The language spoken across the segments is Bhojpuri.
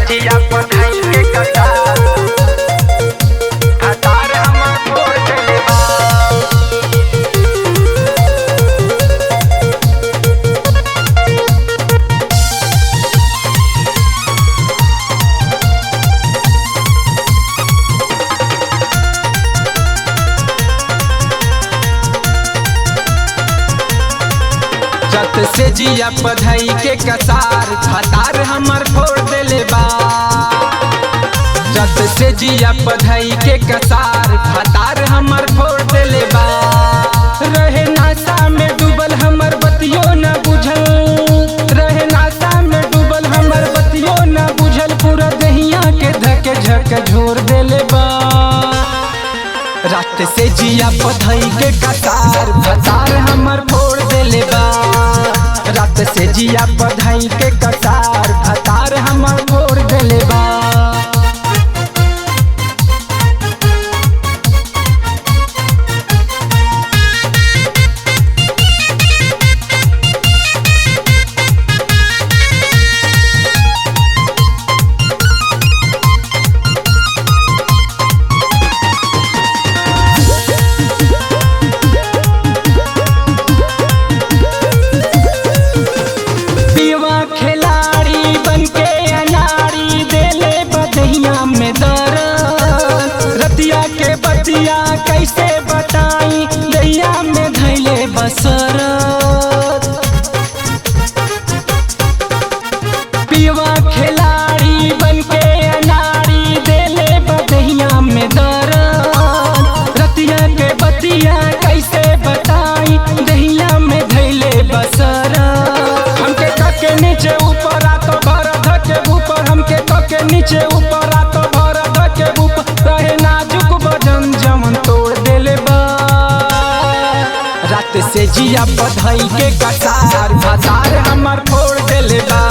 जिया पढ़ाई के कटार हतार हमर फोड़ देले बा। जत से जिया पढ़ाई के कसार हतार हमर फोड़ देले बा। जत से जिया पढ़ाई के कसार हतार हमर फोड़ देले बा। रहे नासा में डूबल हमर बतियो न बुझल, रहे नासा में डूबल हमर बतियो न बुझल, पूरा दहिया के धके झक झोर देले बा। रात से जिया पढ़ाई के कसार हतार हमर फोड़ देले बा। रात से जिया पढ़ाई के कसार हतार हमर फोड़ देले बा। बतिया कैसे बताई दैया में धैले बसरत। पीवा खिलाड़ी बनके अनाड़ी देले बदहिया में दरद। रतिया के बतिया कैसे बताई दैया में धैले बसरत। हमके कके नीचे ऊपर आ तो भर धके ऊपर, हमके कके नीचे ऊपर आ तो भर धके ऊपर, रहे नाजुक बदन जमन तोड़ देले बा। रात से जिया पढ़ाई के कसार हतार हमर फोड़ देले बा।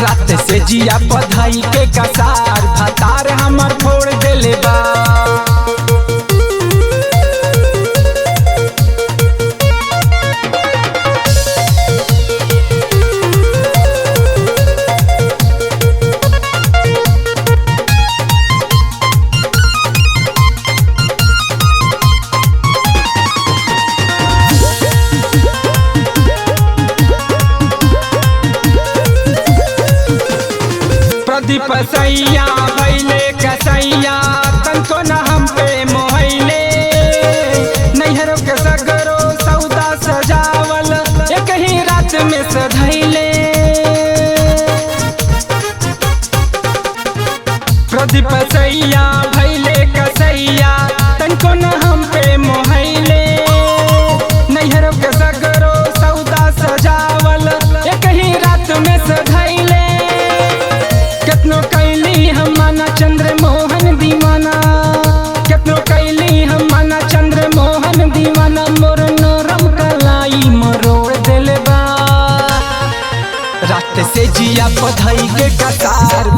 रात से जिया पढ़ाई के कसार हतार हमर फोड़ देले बा। प्रदीप सैया भैले कसैया तनको न हम पे मोहैले। नैहरों के सगरो सौदा सजावल एक ही रात में सधैले। प्रदीप सैया भैले कसैया तनको न हम पे मोहैले। नैहरों के सगरो सौदा सजावल एक ही रात में सधैले। कितनो कैली हम माना चंद्र मोहन दीवाना, कितनो कैली हम माना चंद्र मोहन दीवाना, मोर नरम कलाई मरोड़ देले बा। रात से जिया पढ़ाई के कसार